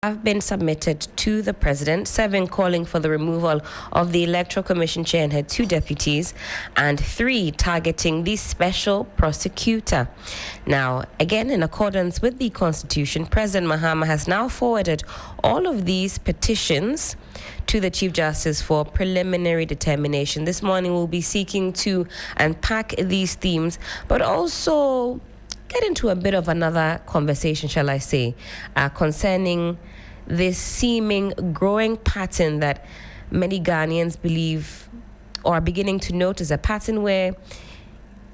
have been submitted to the president, 7 calling for the removal of the Electoral Commission chair and her 2 deputies, and 3 targeting the special prosecutor. Now, again, in accordance with the Constitution, President Mahama has now forwarded all of these petitions to the Chief Justice for preliminary determination. This morning, we'll be seeking to unpack these themes, but also get into a bit of another conversation, shall I say, concerning this seeming growing pattern that many Ghanaians believe or are beginning to notice, a pattern where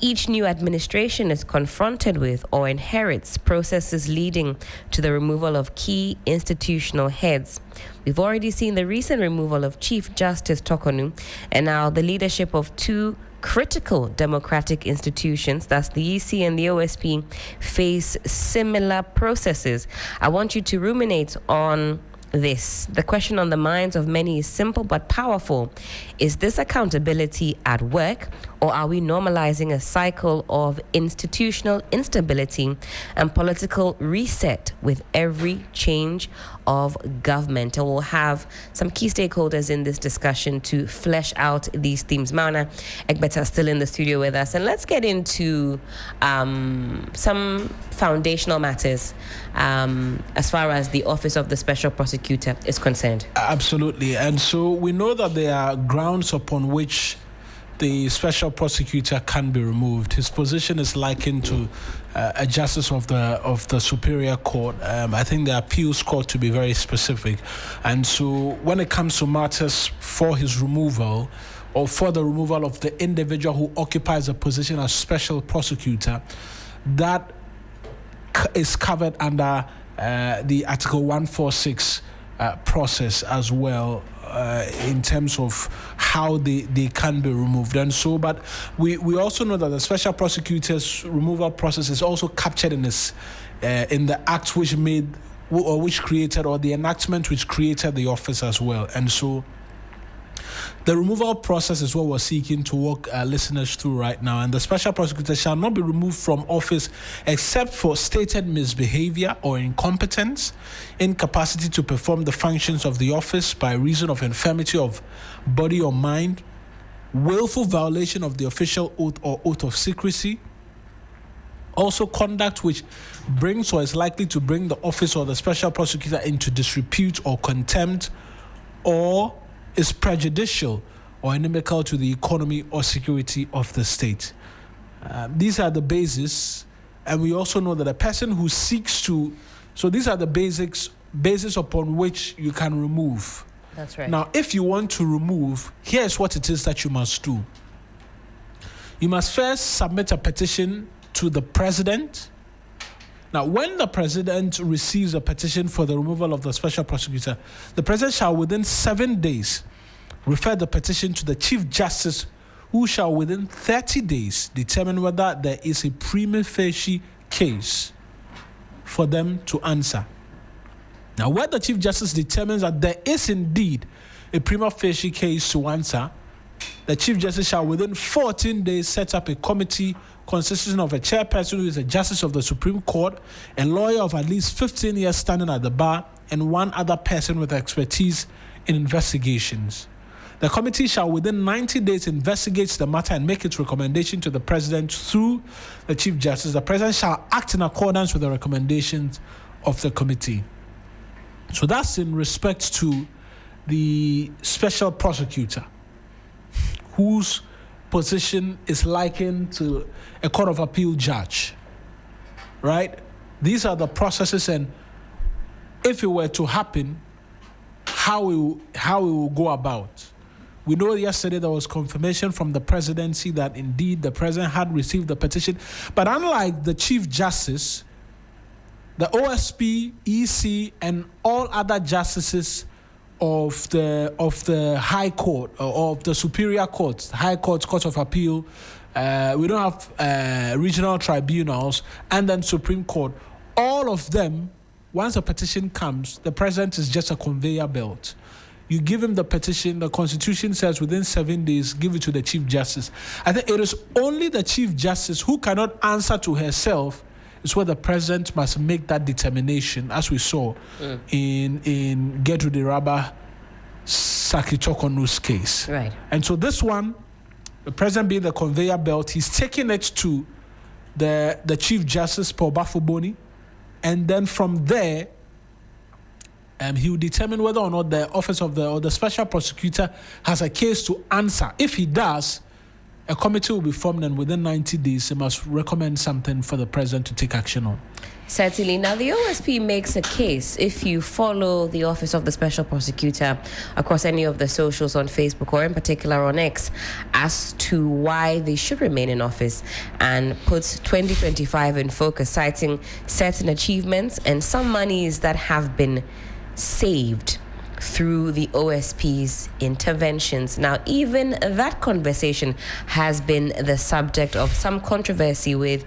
each new administration is confronted with or inherits processes leading to the removal of key institutional heads. We've already seen the recent removal of Chief Justice Tokonu, and now the leadership of 2 critical democratic institutions, that's the EC and the OSP, face similar processes. I want you to ruminate on this. The question on the minds of many is simple but powerful. Is this accountability at work, or are we normalizing a cycle of institutional instability and political reset with every change of government? And we'll have some key stakeholders in this discussion to flesh out these themes. Mauna Egbeta is still in the studio with us, and let's get into some foundational matters as far as the Office of the Special Prosecutor is concerned. Absolutely. And so we know that there are grounds upon which the special prosecutor can be removed. His position is likened to a justice of the Superior Court. I think the appeals court, to be very specific. And so when it comes to matters for his removal, or for the removal of the individual who occupies a position as special prosecutor, that is covered under the Article 146 process as well, in terms of how they can be removed. And so, but we also know that the special prosecutor's removal process is also captured in this in the act which made or which created, or the enactment which created the office as well. And so the removal process is what we're seeking to walk listeners through right now. And the special prosecutor shall not be removed from office except for stated misbehavior or incompetence, incapacity to perform the functions of the office by reason of infirmity of body or mind, willful violation of the official oath or oath of secrecy, also conduct which brings or is likely to bring the office or the special prosecutor into disrepute or contempt, or is prejudicial or inimical to the economy or security of the state. These are the basis, and we also know that a person who seeks to, so these are the basis upon which you can remove. That's right. Now, if you want to remove, here's what it is that you must do. You must first submit a petition to the president. Now, when the president receives a petition for the removal of the special prosecutor, the president shall within 7 days refer the petition to the Chief Justice, who shall within 30 days determine whether there is a prima facie case for them to answer. Now, where the Chief Justice determines that there is indeed a prima facie case to answer, the Chief Justice shall within 14 days set up a committee consisting of a chairperson who is a justice of the Supreme Court, a lawyer of at least 15 years standing at the bar, and 1 other person with expertise in investigations. The committee shall within 90 days investigate the matter and make its recommendation to the president through the Chief Justice. The president shall act in accordance with the recommendations of the committee. So that's in respect to the special prosecutor, whose position is likened to a court of appeal judge, right? These are the processes, and if it were to happen, how it will go about. We know yesterday there was confirmation from the presidency that indeed the president had received the petition, but unlike the Chief Justice, the OSP, EC, and all other justices of the High Court or of the Superior Courts, High Courts, Court of Appeal, we don't have regional tribunals, and then Supreme Court. All of them, once a petition comes, the president is just a conveyor belt. You give him the petition, the Constitution says within 7 days, give it to the Chief Justice. I think it is only the Chief Justice who cannot answer to herself is where the president must make that determination, as we saw in Gertrude Iraba Sakichokonu's case. Right. And so this one, the president being the conveyor belt, he's taking it to the Chief Justice, Paul Bafuboni, and then from there, he will determine whether or not the office of the special prosecutor has a case to answer. If he does, a committee will be formed, and within 90 days, they must recommend something for the president to take action on. Certainly. Now, the OSP makes a case, if you follow the Office of the Special Prosecutor across any of the socials on Facebook or in particular on X, as to why they should remain in office, and puts 2025 in focus, citing certain achievements and some monies that have been saved through the OSP's interventions. Now, even that conversation has been the subject of some controversy, with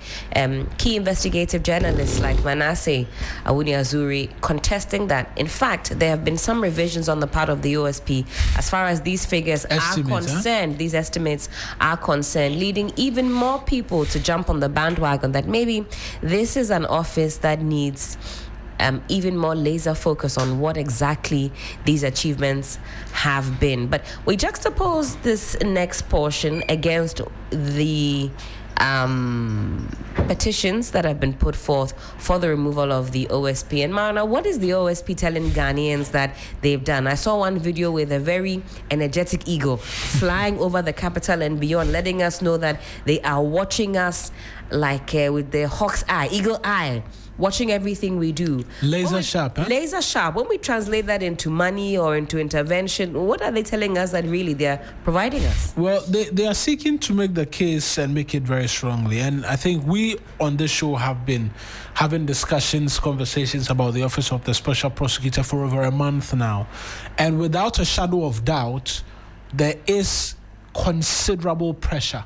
key investigative journalists like Manasseh Awuni-Azuri contesting that, in fact, there have been some revisions on the part of the OSP as far as these figures are concerned. These estimates are concerned, leading even more people to jump on the bandwagon that maybe this is an office that needs even more laser focus on what exactly these achievements have been. But we juxtapose this next portion against the petitions that have been put forth for the removal of the OSP. And Marna, what is the OSP telling Ghanaians that they've done? I saw one video with a very energetic eagle flying over the capital and beyond, letting us know that they are watching us like with their hawk's eye, eagle eye, watching everything we do. Laser sharp, huh? Laser sharp. When we translate that into money or into intervention, what are they telling us that really they're providing us? Well, they are seeking to make the case and make it very strongly. And I think we on this show have been having conversations about the Office of the Special Prosecutor for over a month now. And without a shadow of doubt, there is considerable pressure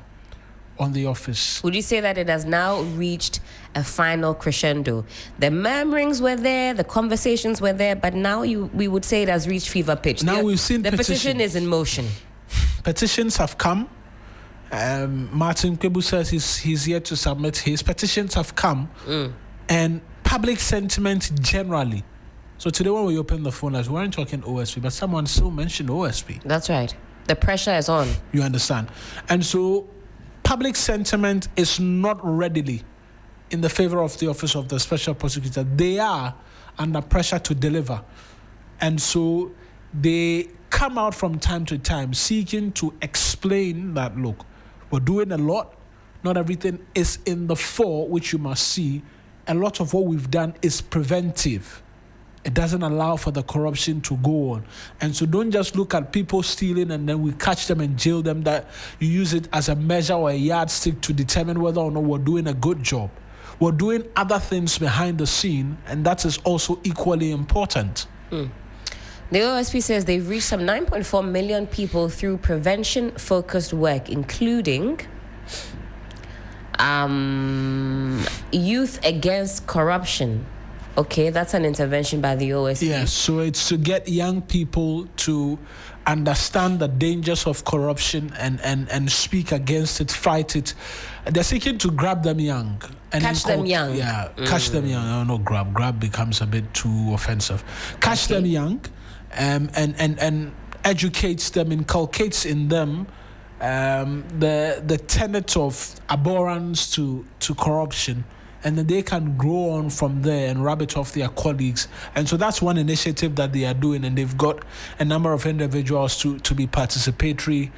on the office. Would you say that it has now reached a final crescendo? The murmurings were there, the conversations were there, but now we would say it has reached fever pitch. Now we've seen the petition is in motion. Petitions have come. Martin Kwebu says he's yet to submit his. Petitions have come. And public sentiment generally. So today when we opened the phone, as we weren't talking OSP, but someone still mentioned OSP. That's right. The pressure is on. You understand? And so public sentiment is not readily in the favor of the Office of the Special Prosecutor. They are under pressure to deliver. And so they come out from time to time seeking to explain that, look, we're doing a lot. Not everything is in the fore, which you must see. A lot of what we've done is preventive. It doesn't allow for the corruption to go on. And so don't just look at people stealing and then we catch them and jail them, that you use it as a measure or a yardstick to determine whether or not we're doing a good job. We're doing other things behind the scene, and that is also equally important. The OSP says they've reached some 9.4 million people through prevention-focused work, including youth against corruption. Okay, that's an intervention by the OSP. Yes, so it's to get young people to understand the dangers of corruption and speak against it, fight it. They're seeking to grab them young. Catch them young. Yeah, catch them young. Oh, no, grab. Grab becomes a bit too offensive. Catch them young and educates them, inculcates in them the tenet of abhorrence to corruption. And then they can grow on from there and rub it off their colleagues. And so that's one initiative that they are doing, and they've got a number of individuals to be participatory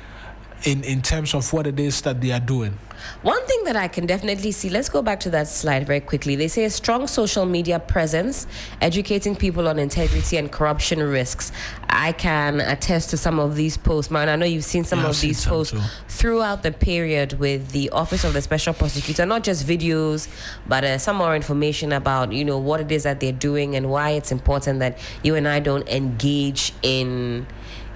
in terms of what it is that they are doing. One thing that I can definitely see, let's go back to that slide very quickly. They say a strong social media presence, educating people on integrity and corruption risks. I can attest to some of these posts, man. I know you've seen some of these posts throughout the period with the Office of the Special Prosecutor, not just videos, but some more information about, what it is that they're doing and why it's important that you and I don't engage in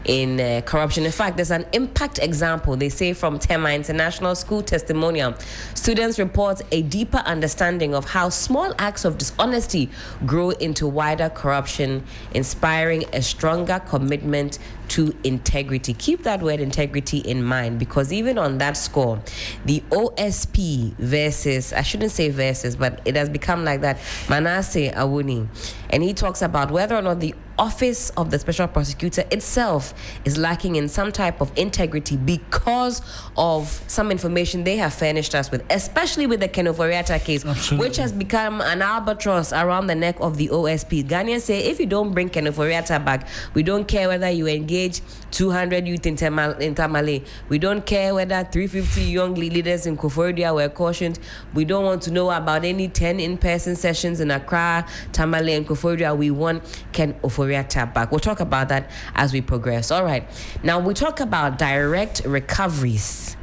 in corruption. In fact, there's an impact example, they say, from Tema International School Testimonial. Students report a deeper understanding of how small acts of dishonesty grow into wider corruption, inspiring a stronger commitment to integrity. Keep that word integrity in mind, because even on that score, the OSP versus, I shouldn't say versus, but it has become like that, Manasseh Awuni, and he talks about whether or not the office of the special prosecutor itself is lacking in some type of integrity because of some information they have furnished us with, especially with the Kenneth Ofori-Atta case. Absolutely. Which has become an albatross around the neck of the OSP. Ghanaians say, if you don't bring Kenneth Ofori-Atta back, we don't care whether you engage 200 youth in Tamale. We don't care whether 350 young leaders in Koforidua were cautioned. We don't want to know about any 10 in-person sessions in Accra, Tamale, and Koforidua. We want Ken Ofori-Atta back. We'll talk about that as we progress. All right. Now, we talk about direct recoveries.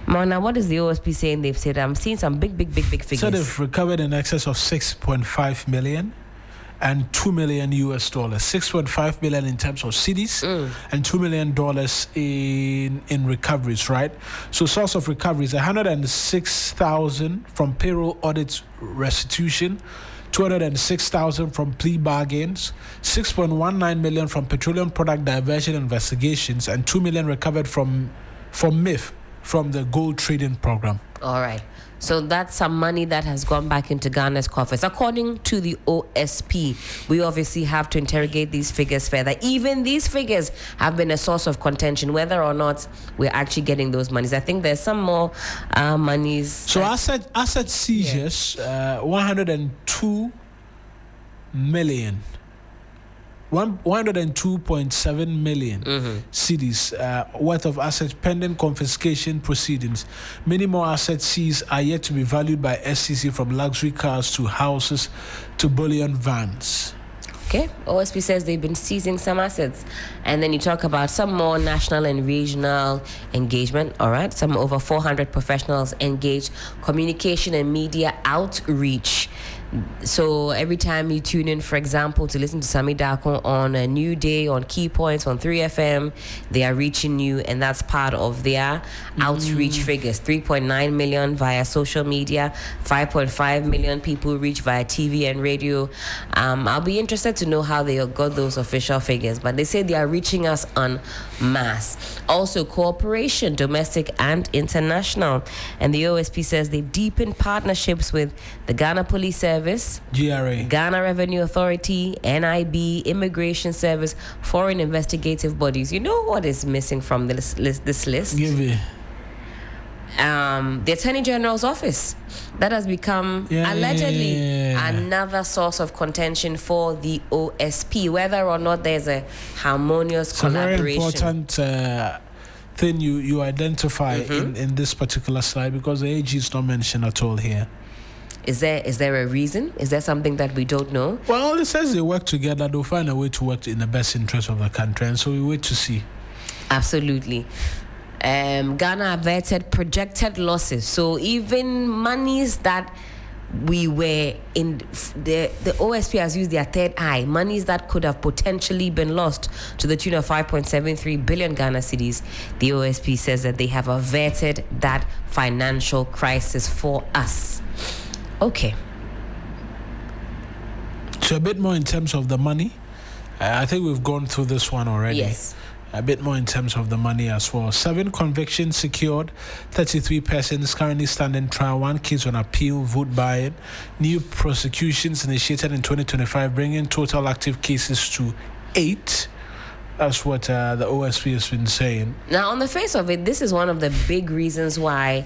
Mona, what is the OSP saying? They've said, I'm seeing some big figures. So they've recovered in excess of 6.5 million and $2 million US. 6.5 million in terms of cedis and $2 million in recoveries, right? So source of recoveries, 106,000 from payroll audit restitution, 206,000 from plea bargains, 6.19 million from petroleum product diversion investigations, and 2 million recovered from MIF, from the gold trading program. All right. So that's some money that has gone back into Ghana's coffers. According to the OSP, we obviously have to interrogate these figures further. Even these figures have been a source of contention, whether or not we're actually getting those monies. I think there's some more monies. So asset seizures, 102 million. 102.7 million cedis worth of assets pending confiscation proceedings. Many more assets seized are yet to be valued by SCC, from luxury cars to houses to bullion vans. Okay, OSP says they've been seizing some assets. And then you talk about some more national and regional engagement, all right? Some over 400 professionals engaged, communication and media outreach. So every time you tune in, for example, to listen to Sami Dako on a new day, on Key Points, on 3FM, they are reaching you, and that's part of their outreach figures. 3.9 million via social media, 5.5 million people reach via TV and radio. I'll be interested to know how they got those official figures, but they say they are reaching us en masse. Also, cooperation, domestic and international. And the OSP says they've deepened partnerships with the Ghana Police Service, GRA, Ghana Revenue Authority, NIB, Immigration Service, foreign investigative bodies. You know what is missing from this list? Give it. The Attorney General's office. That has become allegedly another source of contention for the OSP, whether or not there's a harmonious collaboration. Very important thing you identify in this particular slide, because the AG is not mentioned at all here. Is there a reason? Is there something that we don't know? Well, it says they work together. They'll find a way to work in the best interest of the country, and so we wait to see. Absolutely. Ghana averted projected losses. So even monies that we were in, the OSP has used their third eye, monies that could have potentially been lost to the tune of 5.73 billion Ghana cedis. The OSP says that they have averted that financial crisis for us. Okay. So a bit more in terms of the money. I think we've gone through this one already. Yes. A bit more in terms of the money as well. 7 convictions secured, 33 persons currently standing trial, 1 case on appeal, vote buying. New prosecutions initiated in 2025, bringing total active cases to 8. That's what the OSP has been saying. Now, on the face of it, this is one of the big reasons why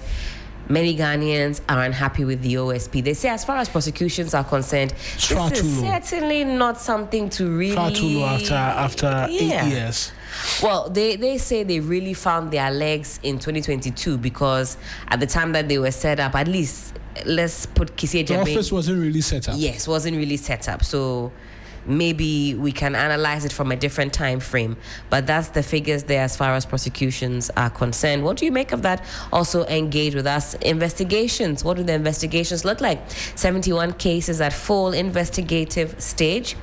many Ghanaians are unhappy with the OSP. They say, as far as prosecutions are concerned, this is certainly not something to really... Far too low after 8 years. Well, they say they really found their legs in 2022, because at the time that they were set up, at least let's put Kissie the office wasn't really set up. Yes, wasn't really set up. So maybe we can analyze it from a different time frame. But that's the figures there as far as prosecutions are concerned. What do you make of that? Also engage with us. Investigations. What do the investigations look like? 71 cases at full investigative stage.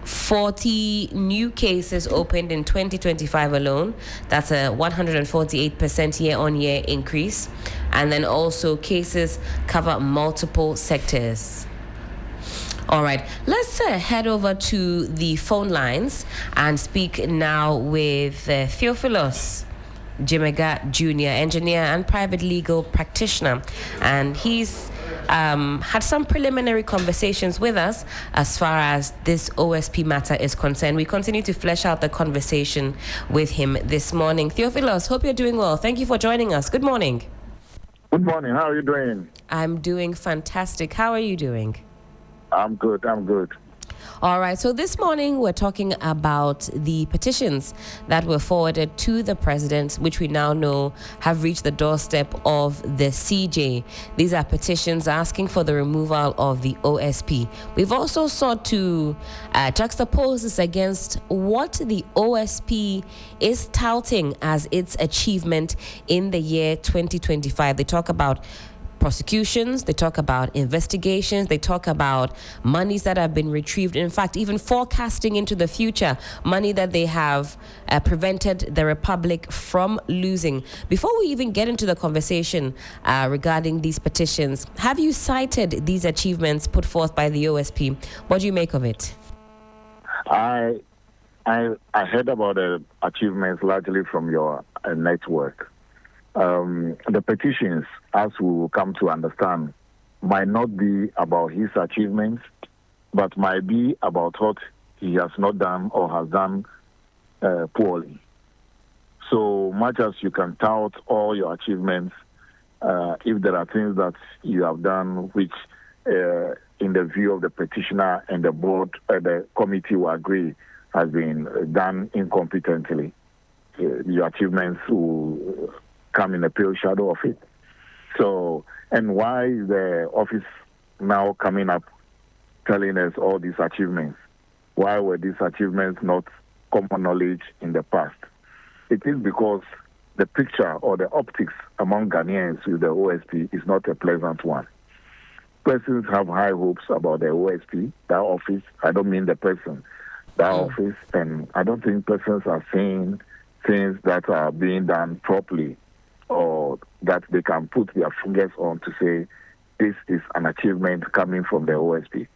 40 new cases opened in 2025 alone. That's a 148% year-on-year increase. And then also cases cover multiple sectors. All right, let's head over to the phone lines and speak now with Theophilus Jimega Jr., engineer and private legal practitioner. And he's had some preliminary conversations with us as far as this OSP matter is concerned. We continue to flesh out the conversation with him this morning. Theophilus, hope you're doing well. Thank you for joining us. Good morning. Good morning. How are you doing? I'm doing fantastic. How are you doing? I'm good. All right. So this morning we're talking about the petitions that were forwarded to the president, which we now know have reached the doorstep of the CJ. These are petitions asking for the removal of the OSP. We've also sought to juxtapose this against what the OSP is touting as its achievement in the year 2025. They talk about prosecutions, they talk about investigations, they talk about monies that have been retrieved. In fact, even forecasting into the future, money that they have prevented the Republic from losing. Before we even get into the conversation regarding these petitions, have you cited these achievements put forth by the OSP? What do you make of it? I heard about the achievements largely from your network. The petitions, as we will come to understand, might not be about his achievements, but might be about what he has not done or has done poorly. So much as you can tout all your achievements, if there are things that you have done which, in the view of the petitioner and the board, the committee will agree has been done incompetently, your achievements will come in a pale shadow of it. So, and why is the office now coming up telling us all these achievements? Why were these achievements not common knowledge in the past? It is because the picture or the optics among Ghanaians with the OSP is not a pleasant one. Persons have high hopes about the OSP, that office. I don't mean the person, that office, and I don't think persons are seeing things that are being done properly, or that they can put their fingers on to say this is an achievement coming from the OSP.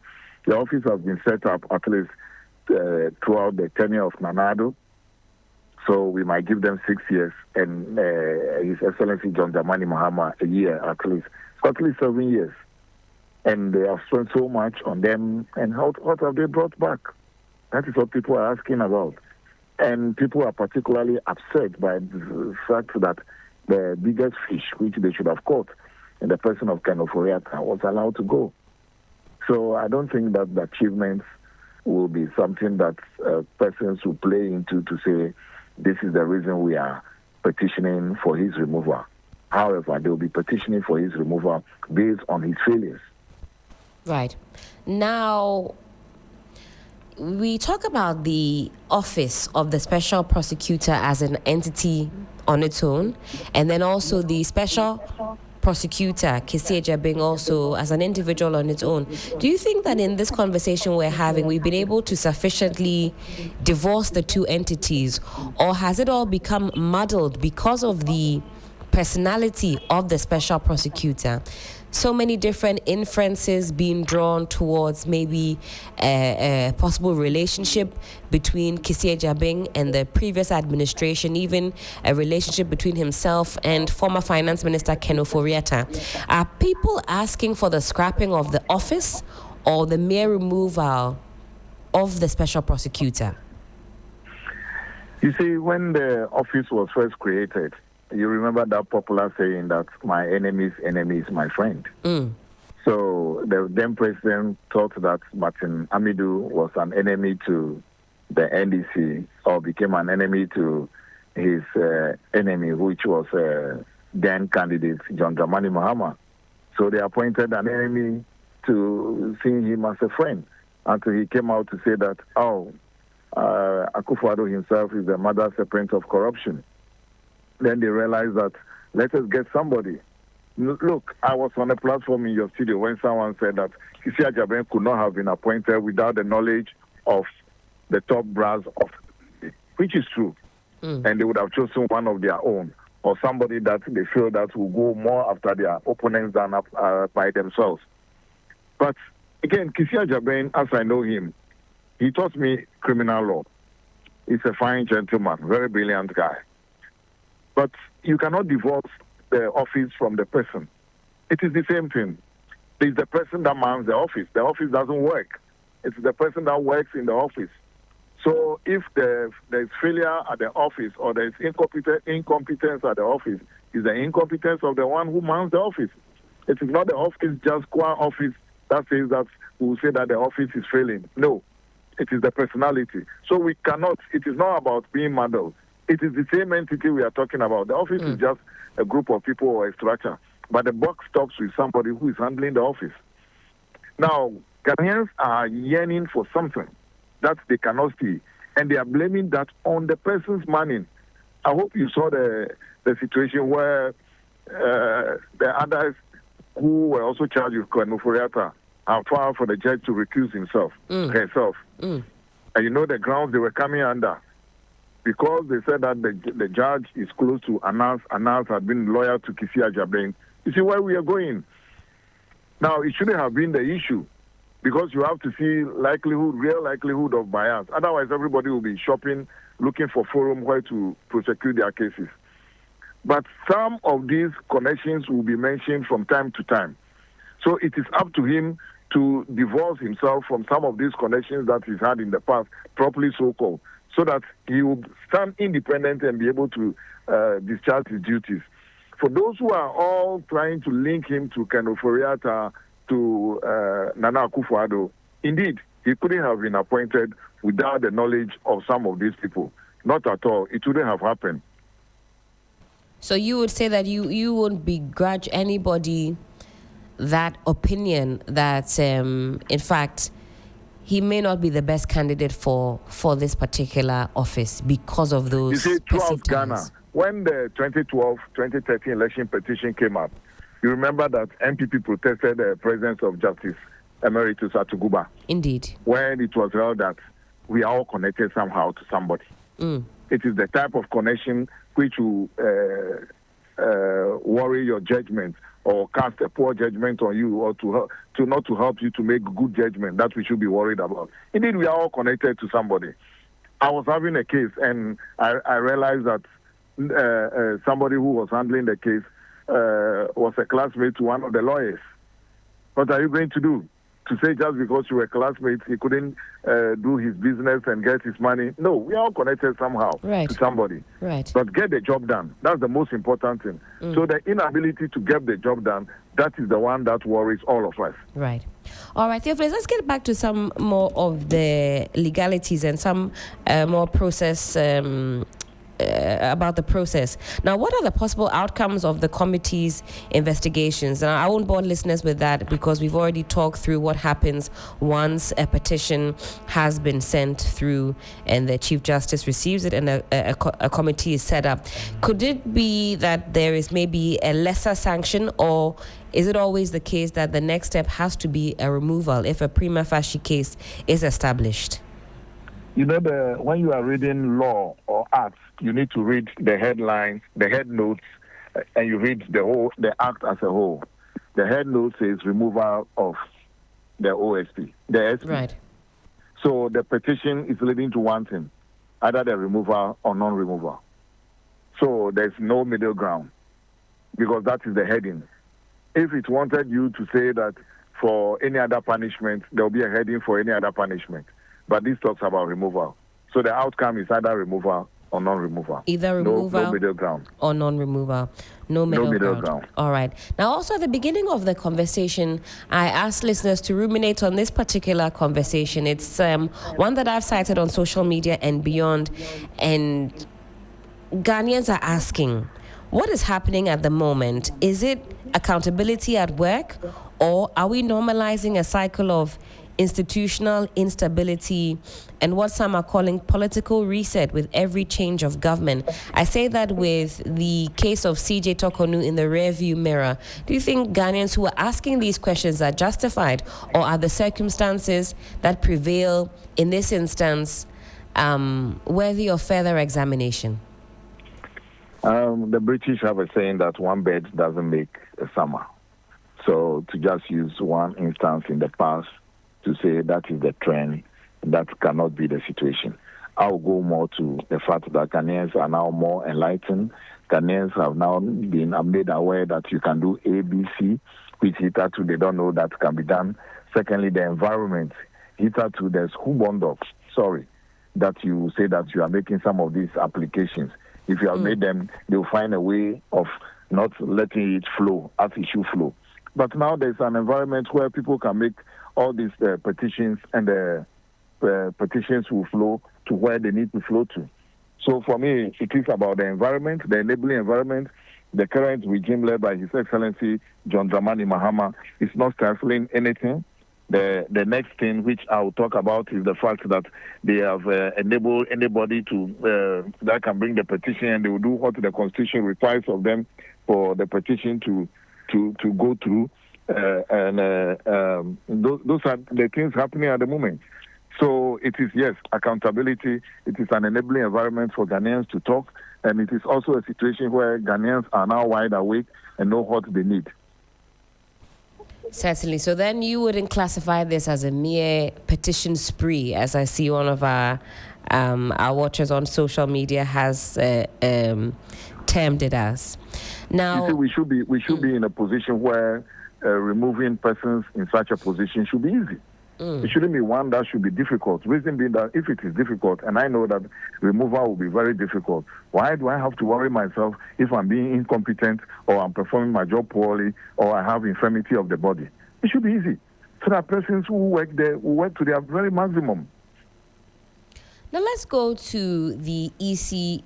The office has been set up at least throughout the tenure of Nanado, so we might give them 6 years, and His Excellency John Dramani Mahama a year at least. So at least 7 years. And they have spent so much on them, and what have they brought back? That is what people are asking about. And people are particularly upset by the fact that the biggest fish, which they should have caught, in the person of Ken Oforiatta, was allowed to go. So I don't think that the achievements will be something that persons will play into to say, this is the reason we are petitioning for his removal. However, they will be petitioning for his removal based on his failures. Right. Now, we talk about the office of the special prosecutor as an entity on its own, and then also the special prosecutor, Kessie Jabing, also as an individual on its own. Do you think that in this conversation we're having, we've been able to sufficiently divorce the two entities, or has it all become muddled because of the personality of the special prosecutor? So many different inferences being drawn towards maybe a possible relationship between Kessie Jabing and the previous administration, even a relationship between himself and former Finance Minister Ken Oforiatta. Are people asking for the scrapping of the office or the mere removal of the special prosecutor? You see, when the office was first created, you remember that popular saying that my enemy's enemy is my friend. So the then president thought that Martin Amidu was an enemy to the NDC, or became an enemy to his enemy, which was then candidate John Dramani Mahama. So they appointed an enemy to see him as a friend. until he came out to say that, Akufo-Addo himself is the mother serpent of corruption. Then they realized that, let us get somebody. Look, I was on a platform in your studio when someone said that Kisi Ajaben could not have been appointed without the knowledge of the top brass of, which is true. And they would have chosen one of their own, or somebody that they feel that will go more after their opponents than by themselves. But again, Kisi Ajaben, as I know him, he taught me criminal law. He's a fine gentleman, very brilliant guy. But you cannot divorce the office from the person. It is the same thing. It's the person that mans the office. The office doesn't work. It's the person that works in the office. So if there's failure at the office or there's incompetence at the office, it's the incompetence of the one who mans the office. It is not the office, just qua office, that says that we will say that the office is failing. No, it is the personality. So we cannot, it is not about being muddled. It is the same entity we are talking about. The office is just a group of people or a structure. But the buck stops with somebody who is handling the office. Now, Ghanaians are yearning for something that they cannot see, and they are blaming that on the person's money. I hope you saw the situation where the others who were also charged with Kwanoforiata are filed for the judge to recuse herself. And you know the grounds they were coming under. Because they said that the judge is close to Anas had been loyal to Kisi Ajaben. You see where we are going. Now, it shouldn't have been the issue, because you have to see real likelihood of bias. Otherwise, everybody will be shopping, looking for forum where to prosecute their cases. But some of these connections will be mentioned from time to time. So it is up to him to divorce himself from some of these connections that he's had in the past, properly so-called, so that he will stand independent and be able to discharge his duties. For those who are all trying to link him to Kwanoforiata, to Nana Akufo-Addo, indeed, he couldn't have been appointed without the knowledge of some of these people. Not at all. It wouldn't have happened. So you would say that you wouldn't begrudge anybody that opinion that, in fact, he may not be the best candidate for this particular office because of those. You see, throughout Ghana, when the 2012-2013 election petition came up, you remember that MPP protested the presence of Justice Emeritus Atuguba. Indeed. When it was held that we are all connected somehow to somebody. It is the type of connection which will worry your judgment or cast a poor judgment on you, or to not to help you to make good judgment that we should be worried about. Indeed, we are all connected to somebody. I was having a case, and I realized that somebody who was handling the case was a classmate to one of the lawyers. What are you going to do? To say just because you were classmates, he couldn't do his business and get his money? No, we are all connected somehow to somebody. Right. But get the job done. That's the most important thing. So the inability to get the job done, that is the one that worries all of us. Right. All right, Theophilus, let's get back to some more of the legalities and some more process about the process. Now, what are the possible outcomes of the committee's investigations? And I won't bore listeners with that because we've already talked through what happens once a petition has been sent through and the Chief Justice receives it and a committee is set up. Could it be that there is maybe a lesser sanction, or is it always the case that the next step has to be a removal if a prima facie case is established? You know, when you are reading law or acts, you need to read the headlines, the head notes, and you read the act as a whole. The head note says removal of the OSP, the SP. Right. So the petition is leading to one thing, either the removal or non-removal. So there's no middle ground, because that is the heading. If it wanted you to say that for any other punishment, there will be a heading for any other punishment. But this talks about removal. So the outcome is either removal or non-removal. Either removal no middle ground. Or non-removal. No middle ground. All right. Now, also at the beginning of the conversation, I asked listeners to ruminate on this particular conversation. It's one that I've cited on social media and beyond. And Ghanaians are asking, what is happening at the moment? Is it accountability at work, or are we normalizing a cycle of institutional instability, and what some are calling political reset with every change of government. I say that with the case of CJ Tokonu in the rearview mirror. Do you think Ghanaians who are asking these questions are justified, or are the circumstances that prevail in this instance worthy of further examination? The British have a saying that one bed doesn't make a summer. So to just use one instance in the past to say that is the trend, that cannot be the situation. I'll go more to the fact that Ghanaians are now more enlightened. Ghanaians have now been made aware that you can do A, B, C, which hitherto they don't know that can be done. Secondly, the environment. Hitherto there's that you say that you are making some of these applications. If you have made them, they'll find a way of not letting it flow as it should flow. But now there's an environment where people can make all these petitions, and the petitions will flow to where they need to flow to. So for me, it is about the environment, the enabling environment. The current regime led by His Excellency John Dramani Mahama is not stifling anything. The next thing which I will talk about is the fact that they have enabled anybody to that can bring the petition, and they will do what the Constitution requires of them for the petition to go through. Those are the things happening at the moment. So it is, yes, accountability. It is an enabling environment for Ghanaians to talk, and it is also a situation where Ghanaians are now wide awake and know what they need. Certainly. So then you wouldn't classify this as a mere petition spree, as I see one of our watchers on social media has termed it as. Now, you see, we should be in a position where removing persons in such a position should be easy. It shouldn't be one that should be difficult. Reason being that if it is difficult, and I know that removal will be very difficult, why do I have to worry myself if I'm being incompetent, or I'm performing my job poorly, or I have infirmity of the body? It should be easy. So that persons who work there will work to their very maximum. Now let's go to the EC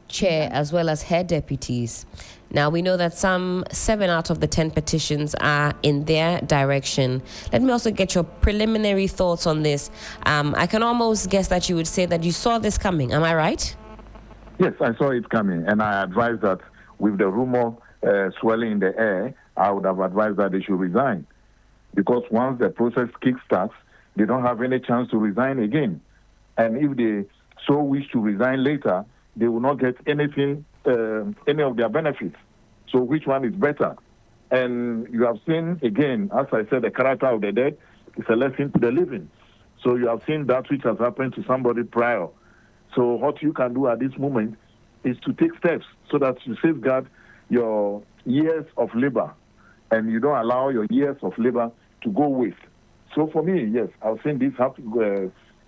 chair as well as her deputies. Now we know that some 7 out of the 10 petitions are in their direction. Let me also get your preliminary thoughts on this. I can almost guess that you would say that you saw this coming. Am I right? Yes, I saw it coming, and I advised that with the rumor swirling in the air, I would have advised that they should resign. Because once the process kickstarts, they don't have any chance to resign again. And if they so wish to resign later, they will not get anything, any of their benefits. So which one is better? And you have seen, again, as I said, the character of the dead is a lesson to the living. So you have seen that which has happened to somebody prior. So what you can do at this moment is to take steps so that you safeguard your years of labor, and you don't allow your years of labor to go waste. So for me, yes, I've seen this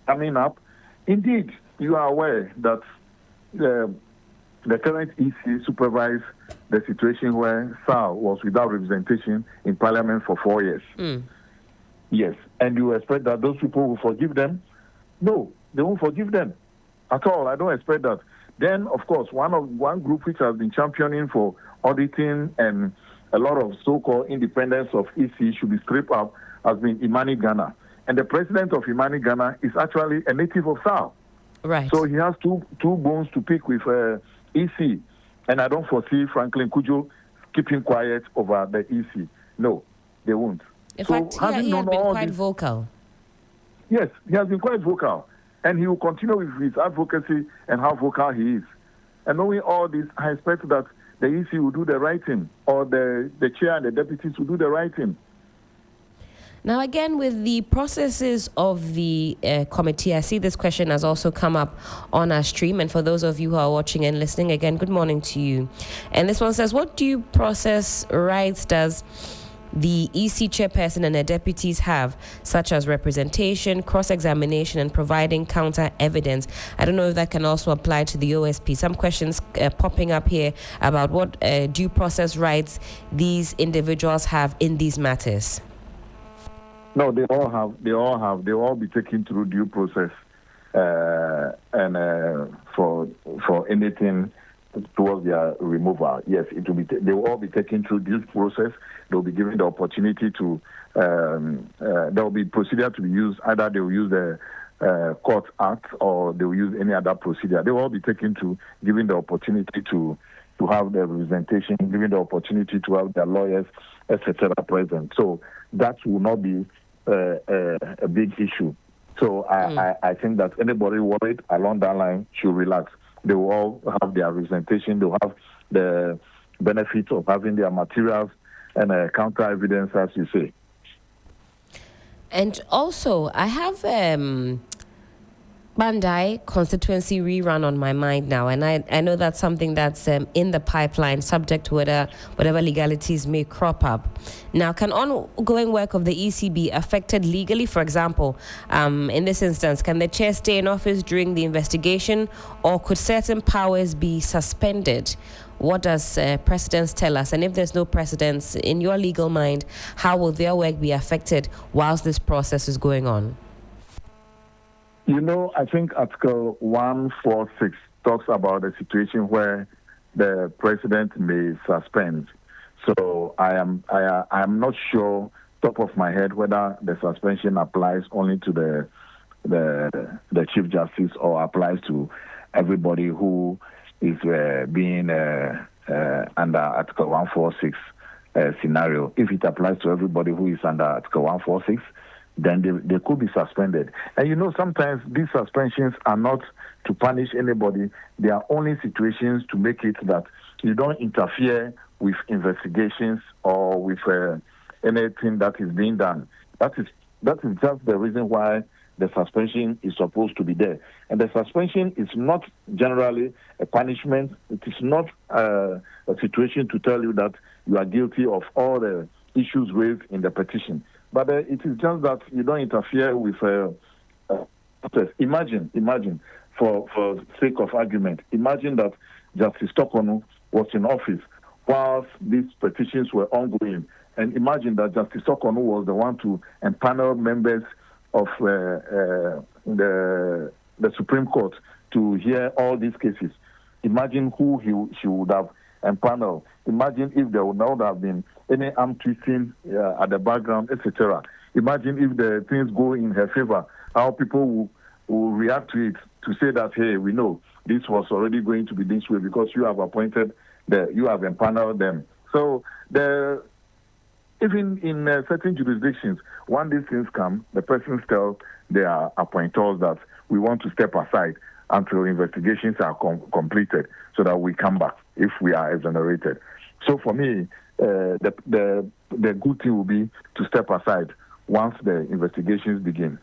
coming up. Indeed, you are aware that the current EC supervised the situation where SAL was without representation in Parliament for 4 years. Yes, and you expect that those people will forgive them? No, they won't forgive them at all. I don't expect that. Then, of course, one group which has been championing for auditing and a lot of so-called independence of EC should be stripped out has been Imani Ghana. And the president of Imani Ghana is actually a native of SAL. Right. So he has two bones to pick with EC. And I don't foresee Franklin Kujo keeping quiet over the EC. No, they won't. In fact, he has been quite vocal. Yes, he has been quite vocal. And he will continue with his advocacy and how vocal he is. And knowing all this, I expect that the EC will do the right thing, or the chair and the deputies will do the right thing. Now, again, with the processes of the committee, I see this question has also come up on our stream. And for those of you who are watching and listening, again, good morning to you. And this one says, what due process rights does the EC chairperson and their deputies have, such as representation, cross-examination, and providing counter evidence? I don't know if that can also apply to the OSP. Some questions popping up here about what due process rights these individuals have in these matters. No, they all have. They all be taken through due process, and for anything towards their removal. Yes, it will be. They will all be taken through this process. They will be given the opportunity to. There will be procedure to be used. Either they will use the Court Act or they will use any other procedure. They will all be taken to, given the opportunity to have their representation, given the opportunity to have their lawyers, etc. present. So that will not be a big issue. So I think that anybody worried along that line should relax. They will all have their representation. They will have the benefit of having their materials and counter evidence, as you say. And also, I have Bandai constituency rerun on my mind now, and I know that's something that's in the pipeline, subject to whatever legalities may crop up. Now, can ongoing work of the EC be affected legally? For example, in this instance, can the chair stay in office during the investigation, or could certain powers be suspended? What does precedence tell us? And if there's no precedence, in your legal mind, how will their work be affected whilst this process is going on? You know, I think Article 146 talks about a situation where the president may suspend. So I am not sure, top of my head, whether the suspension applies only to the Chief Justice or applies to everybody who is being under Article 146 scenario. If it applies to everybody who is under Article 146, then they could be suspended. And you know, sometimes these suspensions are not to punish anybody. They are only situations to make it that you don't interfere with investigations or with anything that is being done. That is just the reason why the suspension is supposed to be there. And the suspension is not generally a punishment. It is not a situation to tell you that you are guilty of all the issues raised in the petition. But it is just that you don't interfere with Imagine, for sake of argument, imagine that Justice Tokonu was in office whilst these petitions were ongoing. And imagine that Justice Tokonu was the one to empanel members of the Supreme Court to hear all these cases. Imagine who she would have empaneled. Imagine if there would not have been any arm twisting at the background, etc. Imagine if the things go in her favor, how people will react to it, to say that, hey, we know this was already going to be this way because you have appointed, you have empaneled them. So even in certain jurisdictions, when these things come, the persons tell their appointers that we want to step aside until investigations are completed so that we come back if we are exonerated. So for me, the good thing will be to step aside once the investigations begin.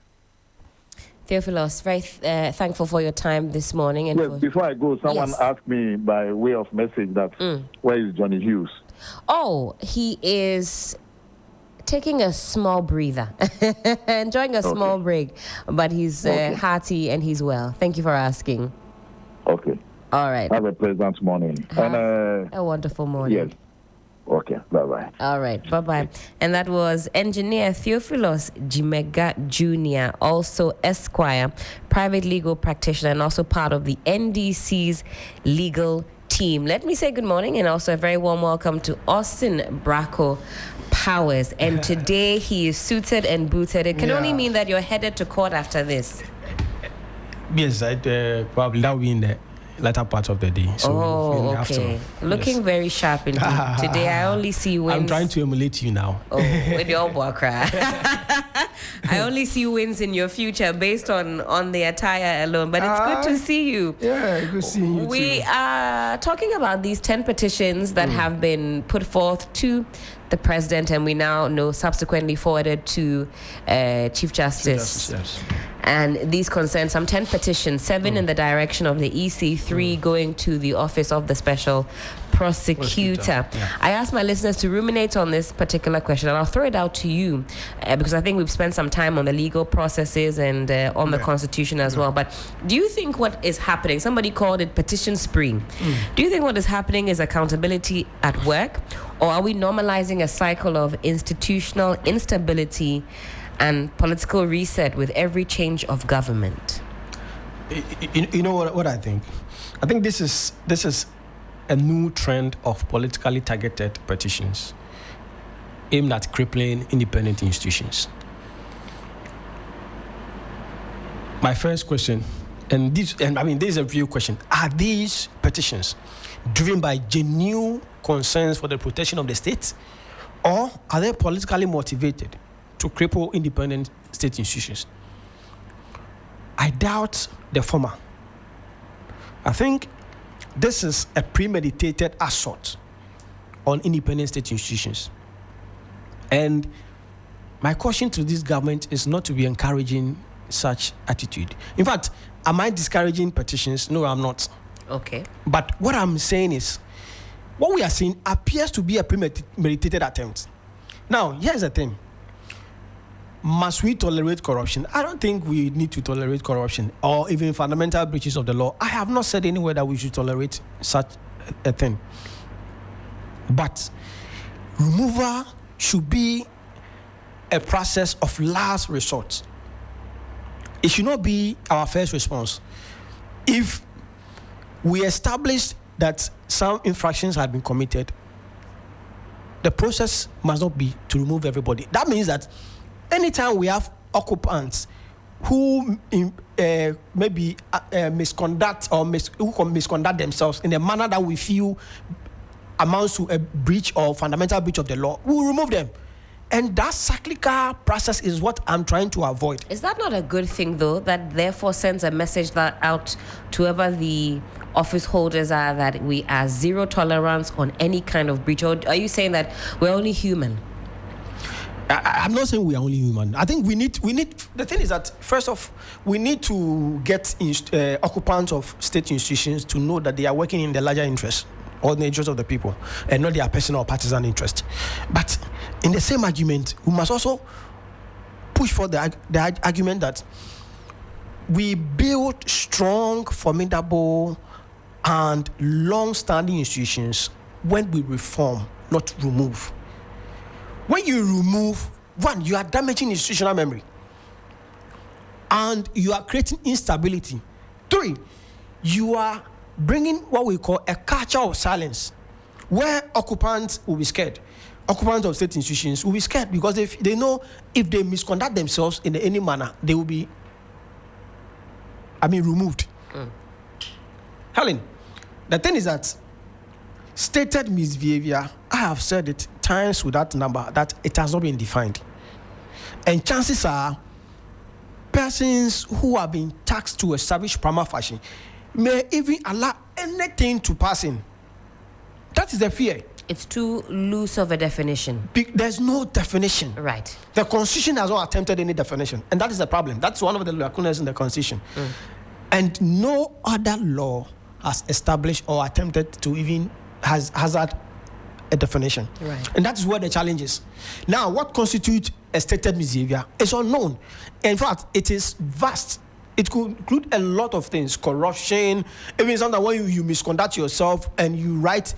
Theophilus, very thankful for your time this morning. And yes, before I go, someone asked me by way of message that where is Johnny Hughes? Oh, he is taking a small breather, enjoying a small break, but he's hearty and he's well. Thank you for asking. Okay. All right. Have a pleasant morning. And a wonderful morning. Yes. Okay, bye-bye. All right, bye-bye. And that was Engineer Theophilus Jimega Jr., also Esquire, private legal practitioner, and also part of the NDC's legal team. Let me say good morning and also a very warm welcome to Austin Bracco Powers. And today he is suited and booted. It can only mean that you're headed to court after this. Yes, probably that will be in the latter part of the day. So okay. Looking very sharp indeed. Today I only see wins. I'm trying to emulate you now. Oh, with your cry. I only see wins in your future based on the attire alone. But it's good to see you. Yeah, good seeing you We are talking about these 10 petitions that have been put forth to the president, and we now know subsequently forwarded to Chief Justice. Yes. And these concern some 10 petitions, 7 in the direction of the EC, 3 going to the Office of the Special Prosecutor. Yeah. I asked my listeners to ruminate on this particular question, and I'll throw it out to you because I think we've spent some time on the legal processes and on the Constitution as well. But do you think what is happening, somebody called it petition spree, do you think what is happening is accountability at work, or are we normalizing a cycle of institutional instability and political reset with every change of government? You know what I think? I think this is a new trend of politically targeted petitions aimed at crippling independent institutions. My first question, this is a real question: are these petitions driven by genuine concerns for the protection of the state, or are they politically motivated to cripple independent state institutions? I doubt the former. I think this is a premeditated assault on independent state institutions. And my caution to this government is not to be encouraging such attitude. In fact, am I discouraging petitions? No, I'm not. Okay. But what I'm saying is, what we are seeing appears to be a premeditated attempt. Now, here's the thing. Must we tolerate corruption? I don't think we need to tolerate corruption or even fundamental breaches of the law. I have not said anywhere that we should tolerate such a thing. But removal should be a process of last resort. It should not be our first response. If we establish that some infractions have been committed, the process must not be to remove everybody. That means that anytime we have occupants who maybe misconduct or who misconduct themselves in a manner that we feel amounts to a breach or fundamental breach of the law, we will remove them. And that cyclical process is what I'm trying to avoid. Is that not a good thing, though, that therefore sends a message that out to whoever the office holders are, that we are zero tolerance on any kind of breach? Or are you saying that we're only human? I'm not saying we are only human. I think we need. The thing is that first off, we need to get occupants of state institutions to know that they are working in the larger interest or the interest of the people, and not their personal or partisan interest. But in the same argument, we must also push for the argument that we build strong, formidable, and long-standing institutions when we reform, not remove. When you remove, one, you are damaging institutional memory, and you are creating instability. Three, you are bringing what we call a culture of silence, where occupants will be scared. Occupants of state institutions will be scared because they know if they misconduct themselves in any manner, they will be, removed. Helen, the thing is that stated misbehavior, I have said it times with that number, that it has not been defined. And chances are, persons who have been taxed to establish prima facie may even allow anything to pass in. That is the fear. It's too loose of a definition. There's no definition. Right. The Constitution has not attempted any definition, and that is the problem. That's one of the lacunas in the Constitution. And no other law has established or attempted to even has had a definition. Right. And that's where the challenge is. Now, what constitutes a stated misbehavior is unknown. In fact, it is vast. It could include a lot of things: corruption, even sometimes when you misconduct yourself and you write,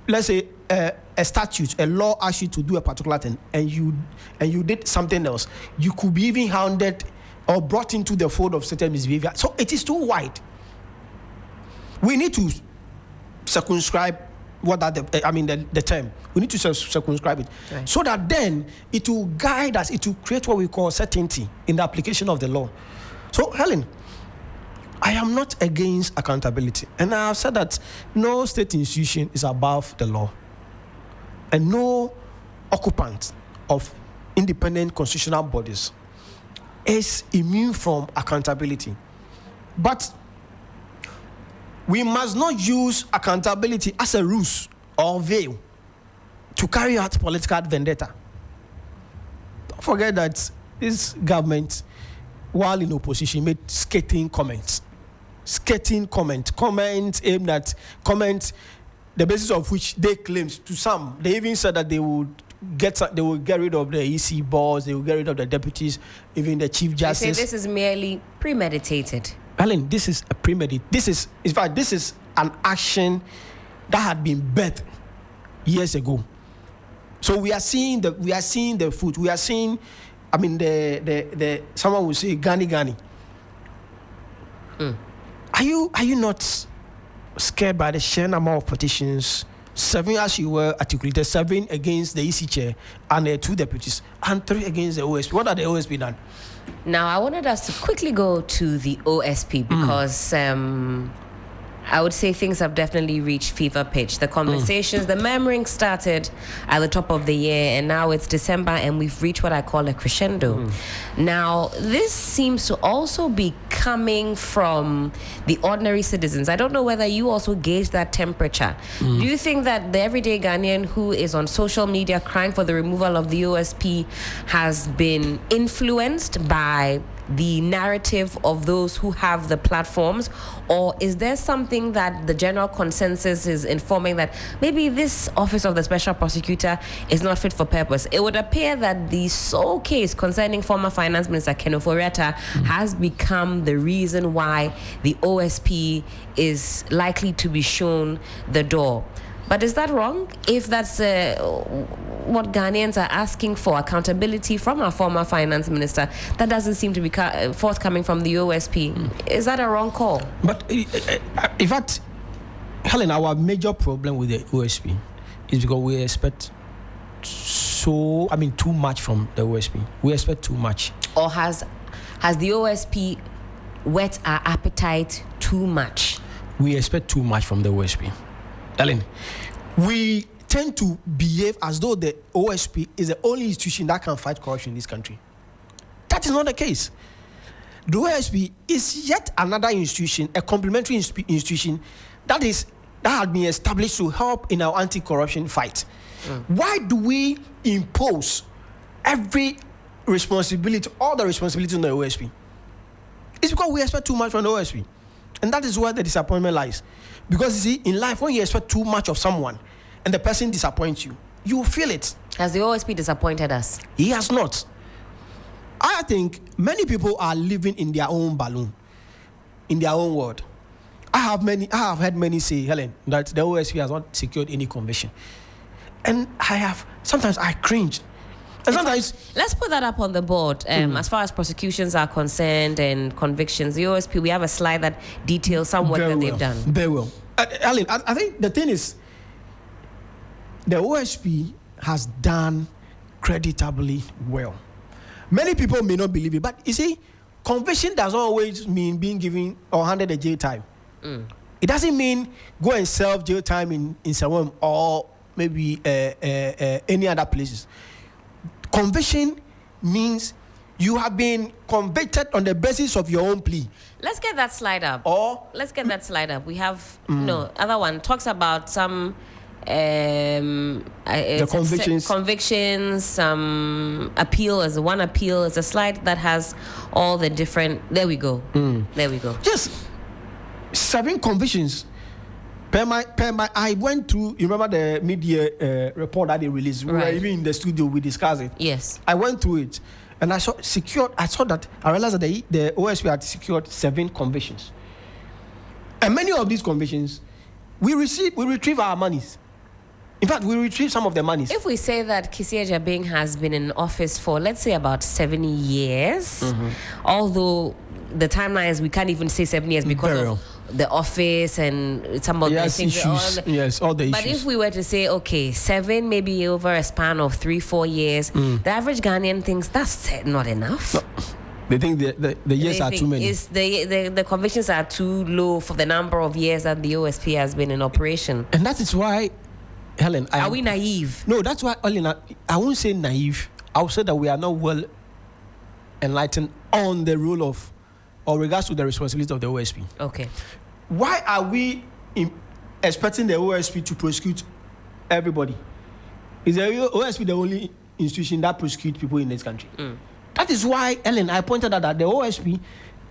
let's say, a statute, a law asks you to do a particular thing, and you did something else. You could be even hounded or brought into the fold of stated misbehavior. So it is too wide. We need to circumscribe the term. We need to circumscribe it, right, so that then it will guide us. It will create what we call certainty in the application of the law. So, Helen, I am not against accountability. And I have said that no state institution is above the law. And no occupant of independent constitutional bodies is immune from accountability. But we must not use accountability as a ruse or veil to carry out political vendetta. Don't forget that this government, while in opposition, made scathing comments aimed at the basis of which they claimed to some. They even said that they will get rid of the EC boards, they will get rid of the deputies, even the chief justice. They say this is merely premeditated. Alan, this is a premeditated. This is an action that had been birthed years ago. So we are seeing the fruit. We are seeing, the someone will say Gani. Are you not scared by the sheer number of petitions, 7 as you were articulated, 7 against the EC chair and 2 deputies, and 3 against the OSP. What are the OSP done? Now, I wanted us to quickly go to the OSP because I would say things have definitely reached fever pitch. The conversations, the murmuring started at the top of the year, and now it's December, and we've reached what I call a crescendo. Now, this seems to also be coming from the ordinary citizens. I don't know whether you also gauge that temperature. Do you think that the everyday Ghanaian who is on social media crying for the removal of the OSP has been influenced by the narrative of those who have the platforms, or is there something that the general consensus is informing that maybe this office of the special prosecutor is not fit for purpose? It would appear that the sole case concerning former finance minister Kenneth Oriata has become the reason why the OSP is likely to be shown the door. But is that wrong? If that's what Ghanaians are asking for, accountability from our former finance minister, that doesn't seem to be forthcoming from the OSP. Is that a wrong call? But in fact, Helen, our major problem with the OSP is because we expect too much from the OSP. We expect too much. Or has the OSP whet our appetite too much? We expect too much from the OSP. Ellen, we tend to behave as though the OSP is the only institution that can fight corruption in this country. That is not the case. The OSP is yet another institution, a complementary institution that has been established to help in our anti-corruption fight. Why do we impose every responsibility, all the responsibility on the OSP? It's because we expect too much from the OSP. And that is where the disappointment lies. Because you see, in life, when you expect too much of someone and the person disappoints you, you feel it. Has the OSP disappointed us? He has not. I think many people are living in their own balloon, in their own world. I have heard many say, Helen, that the OSP has not secured any conviction. And sometimes I cringe. And sometimes, let's put that up on the board. As far as prosecutions are concerned and convictions, the OSP, we have a slide that details some work that they've done. Very well. Alan, I think the thing is, the OSP has done creditably well. Many people may not believe it, but you see, conviction doesn't always mean being given or handed a jail time. It doesn't mean go and serve jail time in Sawam or maybe any other places. Conviction means you have been convicted on the basis of your own plea. Let's get that slide up. Let's get that slide up. We have other one talks about some the convictions, appeal. As one appeal is a slide that has all the different. There we go. There we go. Yes, 7 convictions. I went through. You remember the media report that they released? We were even in the studio. We discussed it. Yes. I went through it, and I saw that I realized that the OSP had secured 7 convictions, and many of these convictions, we retrieve our monies. In fact, we retrieve some of the monies. If we say that Kissi Agyabeng has been in office for, let's say, about 70 years, although the timelines we can't even say 7 years because of the office and some of the things. All the issues. But if we were to say, okay, 7 maybe over a span of 3-4 years, the average Ghanaian thinks that's not enough. No. They think the years are too many. The convictions are too low for the number of years that the OSP has been in operation. And that is why, Helen... Are we naive? No, that's why, I won't say naive. I will say that we are not well enlightened on the role of, or regards to the responsibility of the OSP. Okay. Why are we expecting the OSP to prosecute everybody? Is the OSP the only institution that prosecutes people in this country? That is why, Ellen, I pointed out that the OSP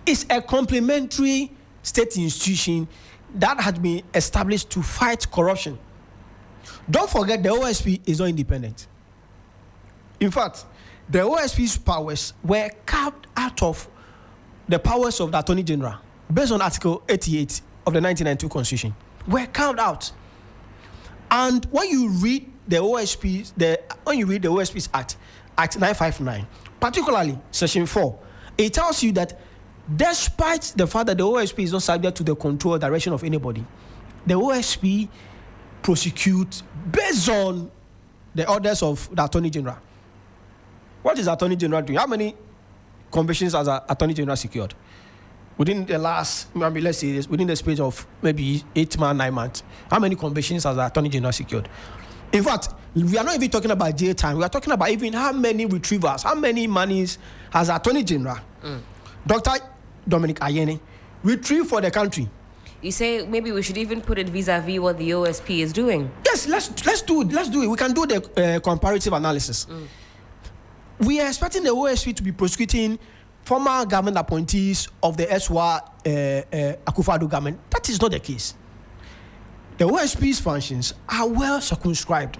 is a complementary state institution that has been established to fight corruption. Don't forget, the OSP is not independent. In fact, the OSP's powers were carved out of the powers of the Attorney General, based on Article 88 of the 1992 Constitution, were carved out. And when you read the OSP's Act 959, particularly Section 4, it tells you that despite the fact that the OSP is not subject to the control or direction of anybody, the OSP prosecute based on the orders of the Attorney General. What is the Attorney General doing? How many convictions has the Attorney General secured? Within the last, maybe let's say this, within the space of maybe 8 months, 9 months, how many convictions has the Attorney General secured? In fact, we are not even talking about jail time. We are talking about even how many retrievals, how many monies has the Attorney General, Dr. Dominic Ayeni, retrieved for the country. You say maybe we should even put it vis-a-vis what the OSP is doing. Yes, let's do it. Let's do it. We can do the comparative analysis. We are expecting the OSP to be prosecuting former government appointees of the SWA Akufo-Addo government. That is not the case. The OSP's functions are well circumscribed.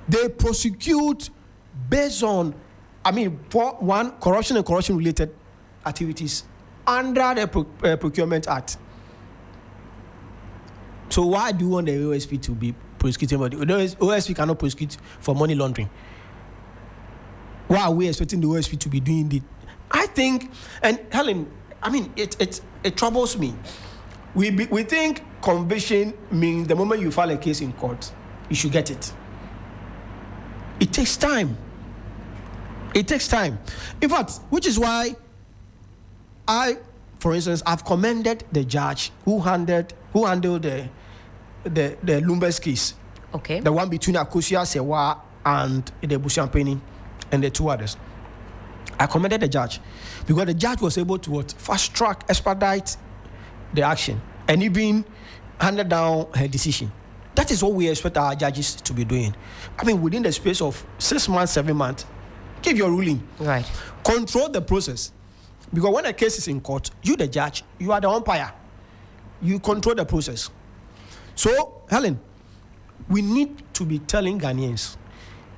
They prosecute based on, for one, corruption and corruption-related activities under the Procurement Act. So why do you want the OSP to be prosecuting? The OSP cannot prosecute for money laundering. Why are we expecting the OSP to be doing it? I think, and Helen, it troubles me. We think conviction means the moment you file a case in court, you should get it. It takes time. It takes time. In fact, which is why for instance, I've commended the judge who handled the Lumbers case. Okay. The one between Akosia Sewa and the Bushampeni and the two others. I commended the judge because the judge was able to fast track, expedite the action, and even handed down her decision. That is what we expect our judges to be doing. Within the space of 6 months, 7 months, give your ruling. Right. Control the process. Because when a case is in court, you, the judge, you are the umpire. You control the process. So, Helen, we need to be telling Ghanaians,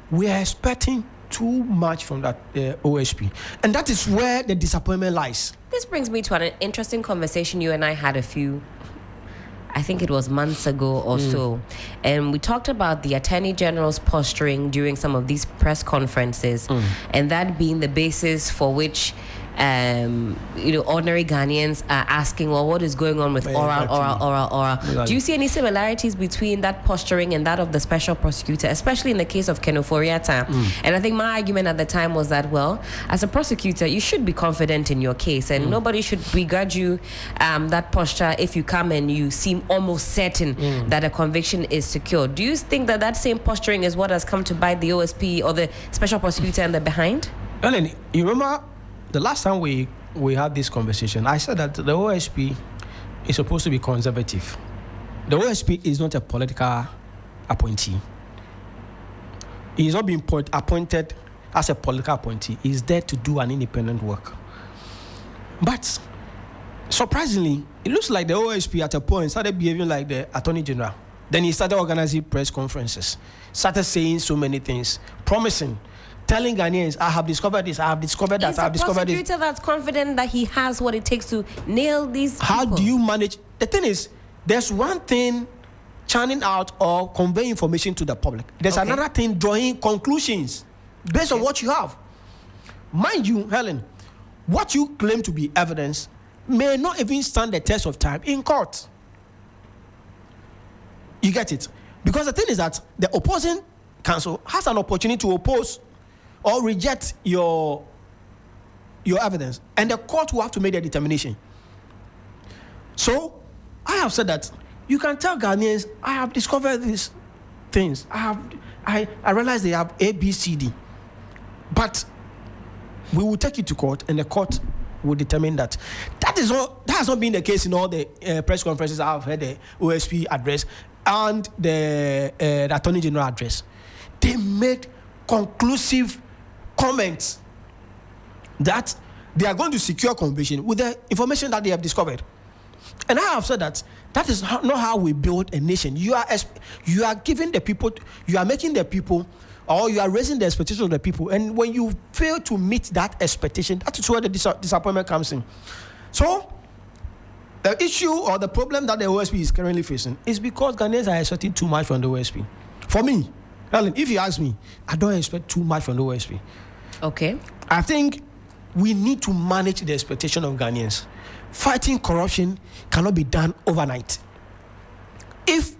we are expecting too much from that OSP. And that is where the disappointment lies. This brings me to an interesting conversation you and I had I think it was months ago or so. And we talked about the Attorney General's posturing during some of these press conferences, and that being the basis for which ordinary Ghanaians are asking, well, what is going on with oral? Do you see any similarities between that posturing and that of the special prosecutor, especially in the case of Ken Ofori-Atta? And I think my argument at the time was that, well, as a prosecutor, you should be confident in your case, and nobody should begrudge you that posture if you come and you seem almost certain that a conviction is secure. Do you think that same posturing is what has come to bite the OSP or the special prosecutor in the behind? Ellen, you remember the last time we had this conversation, I said that the OSP is supposed to be conservative. The OSP is not a political appointee. He is not being appointed as a political appointee. He is there to do an independent work. But surprisingly, it looks like the OSP at a point started behaving like the Attorney General. Then he started organizing press conferences, started saying so many things, promising, telling Ghanaians, I have discovered this, I have discovered that, I have discovered this. He's a prosecutor that's confident that he has what it takes to nail these people. How do you manage? The thing is, there's one thing churning out or conveying information to the public. There's another thing drawing conclusions based on what you have. Mind you, Helen, what you claim to be evidence may not even stand the test of time in court. You get it? Because the thing is that the opposing counsel has an opportunity to oppose or reject your evidence, and the court will have to make their determination. So I have said that you can tell Ghanaians, I have discovered these things. I realize they have A, B, C, D. But we will take it to court, and the court will determine that. That has not been the case in all the press conferences I have heard the OSP address and the Attorney General address. They made conclusive comments that they are going to secure conviction with the information that they have discovered. And I have said that is not how we build a nation. You are giving the people, you are making the people, or you are raising the expectation of the people. And when you fail to meet that expectation, that is where the disappointment comes in. So the issue or the problem that the OSP is currently facing is because Ghanaians are expecting too much from the OSP. For me, Helen, if you ask me, I don't expect too much from the OSP. Okay. I think we need to manage the expectation of Ghanaians. Fighting corruption cannot be done overnight. if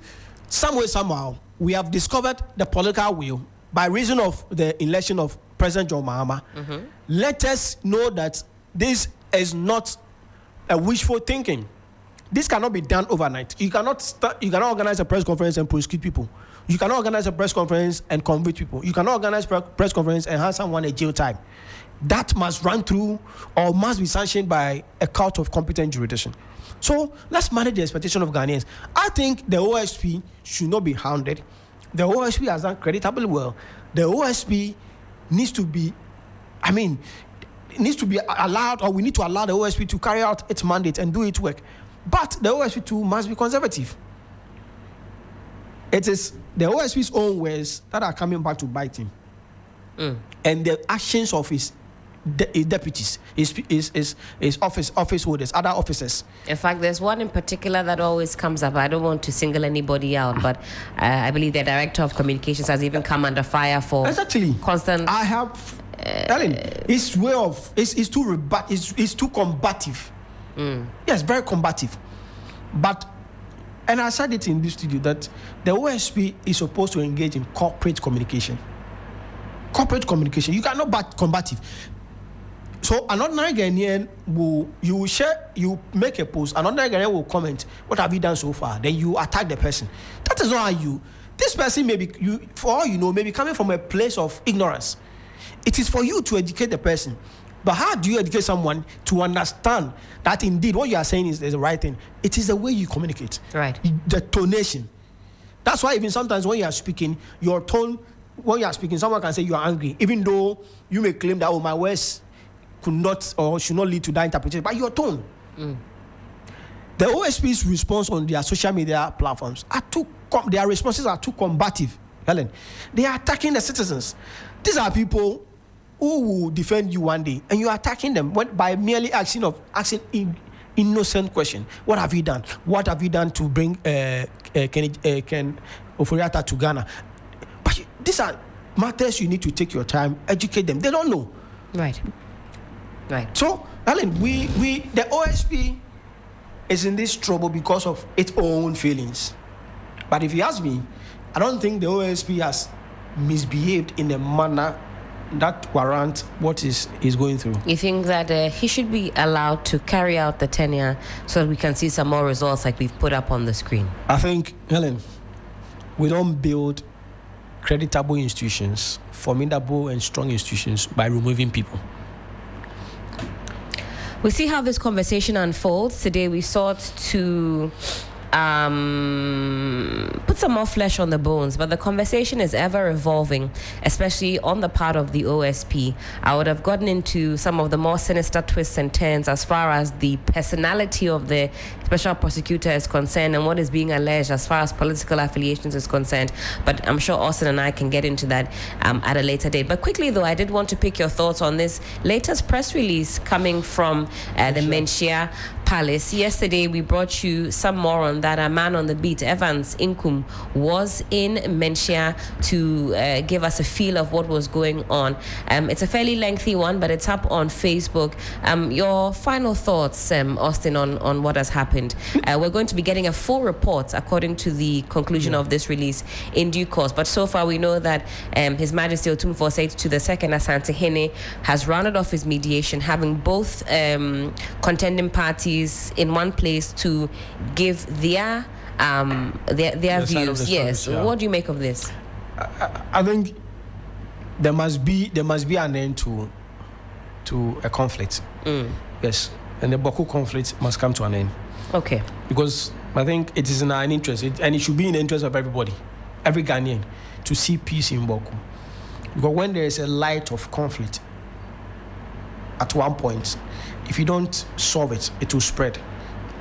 some way, somehow, we have discovered the political will by reason of the election of President John Mahama, let us know that this is not a wishful thinking. This cannot be done overnight. You cannot organize a press conference and prosecute people. You cannot organize a press conference and convict people. You cannot organize a press conference and have someone a jail time. That must run through or must be sanctioned by a court of competent jurisdiction. So let's manage the expectation of Ghanaians. I think the OSP should not be hounded. The OSP has done creditably well. The OSP needs to be, needs to be allowed, or we need to allow the OSP to carry out its mandate and do its work. But the OSP too must be conservative. It is the OSP's own words that are coming back to bite him. And the actions of his deputies, his office holders, other officers. In fact, there's one in particular that always comes up. I don't want to single anybody out, but I believe the director of communications has even come under fire for constant. I have, Ellen, his way of is too combative. Yes, very combative. But, and I said it in this studio, that the OSP is supposed to engage in corporate communication. Corporate communication. You cannot be combative. So an ordinary Ghanaian you make a post, an ordinary Ghanaian will comment, what have you done so far? Then you attack the person. That is not how this person may be, for all you know, may be coming from a place of ignorance. It is for you to educate the person. But how do you educate someone to understand that indeed what you are saying is the right thing? It is the way you communicate. Right. The tonation. That's why even sometimes when you are speaking, your tone, when you are speaking, someone can say you are angry, even though you may claim that, my words could not or should not lead to that interpretation, but your tone. The OSP's response on their social media platforms their responses are too combative, Helen. They are attacking the citizens. These are people who will defend you one day, and you are attacking them by merely asking innocent question. What have you done? What have you done to bring Ken Ofori-Atta to Ghana? But these are matters you need to take your time, educate them. They don't know. Right. So, Alan, the OSP is in this trouble because of its own feelings. But if you ask me, I don't think the OSP has misbehaved in a manner that warrants what is going through. You think that he should be allowed to carry out the tenure so that we can see some more results like we've put up on the screen? I think, Helen, we don't build creditable institutions, formidable and strong institutions by removing people. We'll see how this conversation unfolds. Today we sought to put some more flesh on the bones, but the conversation is ever evolving, especially on the part of the OSP. I would have gotten into some of the more sinister twists and turns as far as the personality of the special prosecutor is concerned and what is being alleged as far as political affiliations is concerned, but I'm sure Austin and I can get into that at a later date. But quickly though, I did want to pick your thoughts on this latest press release coming from the Menchia Palace. Yesterday we brought you some more on that. A man on the beat, Evans Inkum, was in Menchia to give us a feel of what was going on. It's a fairly lengthy one, but it's up on Facebook. Your final thoughts, Austin, on what has happened. We're going to be getting a full report according to the conclusion of this release in due course. But so far we know that His Majesty Otumfuo Osei II Asantehene has rounded off his mediation, having both contending parties in one place to give their views. Yes. What do you make of this? I think there must be an end to a conflict. Yes, and the Bawku conflict must come to an end. Okay. Because I think it is in our interest, and it should be in the interest of everybody, every Ghanaian, to see peace in Bawku. Because when there is a light of conflict, at one point, if you don't solve it, it will spread.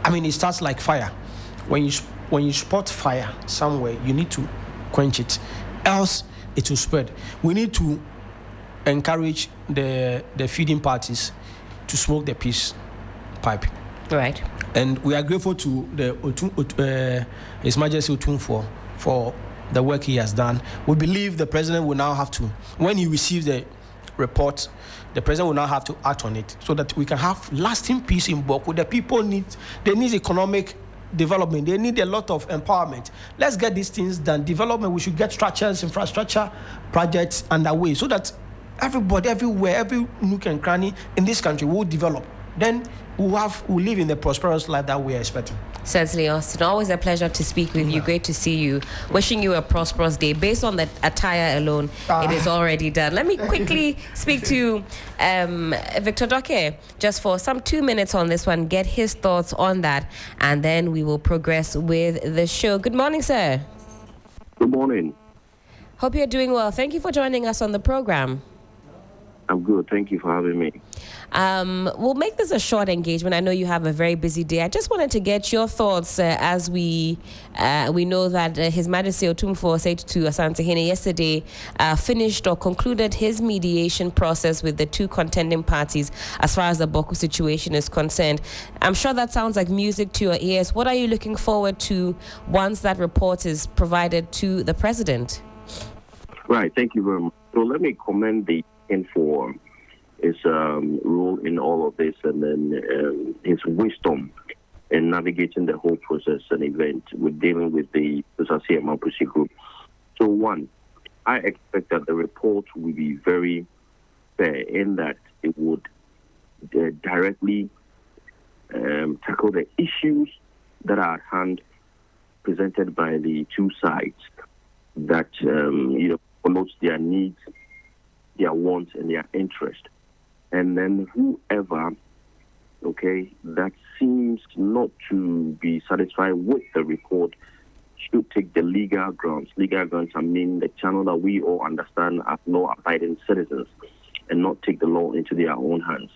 I mean, it starts like fire. When you spot fire somewhere, you need to quench it, else it will spread. We need to encourage the feeding parties to smoke the peace pipe. Right. And we are grateful to His Majesty Otumfuo for the work he has done. We believe the president will now have to, when he receives the report, the president will now have to act on it so that we can have lasting peace in Bawku. The people need economic development. They need a lot of empowerment. Let's get these things done. Development, we should get structures, infrastructure, projects underway so that everybody, everywhere, every nook and cranny in this country will develop. Then we'll live in the prosperous life that we are expecting. Certainly, Austin. Always a pleasure to speak with you. Great to see you. Wishing you a prosperous day. Based on the attire alone, it is already done. Let me quickly speak to Victor Doke just for some 2 minutes on this one, get his thoughts on that, and then we will progress with the show. Good morning, sir. Good morning. Hope you're doing well. Thank you for joining us on the program. I'm good. Thank you for having me. We'll make this a short engagement. I know you have a very busy day. I just wanted to get your thoughts as we know that His Majesty Otumfuo said to Asantehene yesterday finished or concluded his mediation process with the two contending parties as far as the Bawku situation is concerned. I'm sure that sounds like music to your ears. What are you looking forward to once that report is provided to the president? Right. Thank you very much. So let me commend the for his role in all of this, and then his wisdom in navigating the whole process and event with dealing with the Sasia Mapusi group. So one, I expect that the report will be very fair in that it would directly tackle the issues that are at hand presented by the two sides that promotes their needs, their wants, and their interest. And then whoever, that seems not to be satisfied with the report should take the legal grounds. Legal grounds, I mean the channel that we all understand as law-abiding citizens, and not take the law into their own hands.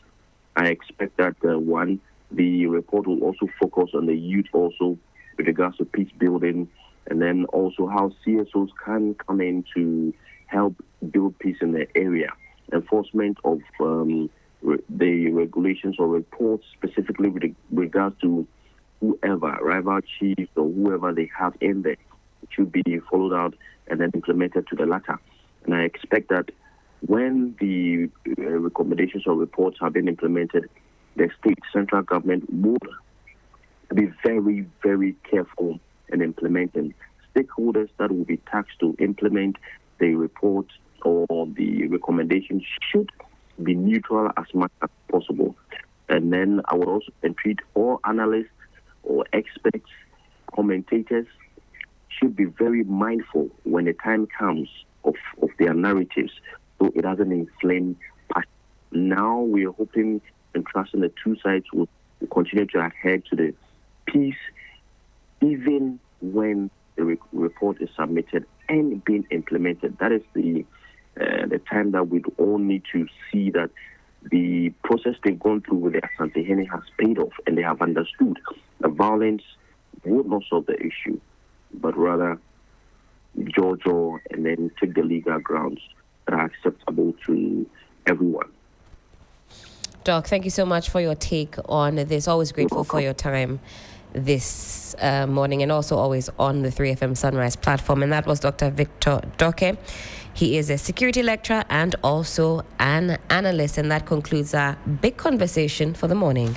I expect that, one, the report will also focus on the youth also with regards to peace building, and then also how CSOs can come in to help build peace in the area. Enforcement of the regulations or reports specifically with regards to whoever, rival chiefs or whoever they have in there, it should be followed out and then implemented to the latter. And I expect that when the recommendations or reports have been implemented, the central government would be very, very careful in implementing. Stakeholders that will be tasked to implement the report or the recommendations should be neutral as much as possible. And then I would also entreat all analysts or experts, commentators, should be very mindful when the time comes of their narratives so it doesn't inflame passion. Now we are hoping and trusting the two sides will continue to adhere to the peace even when the report is submitted and being implemented. That is the time that we all need to see that the process they've gone through with the Asantehene has paid off, and they have understood the violence would not solve the issue, but rather JoJo and then take the legal grounds that are acceptable to everyone. Doc, thank you so much for your take on this. Always grateful for your time this morning, and also always on the 3FM Sunrise platform. And that was Dr. Victor Doke. He is a security lecturer and also an analyst. And that concludes our big conversation for the morning.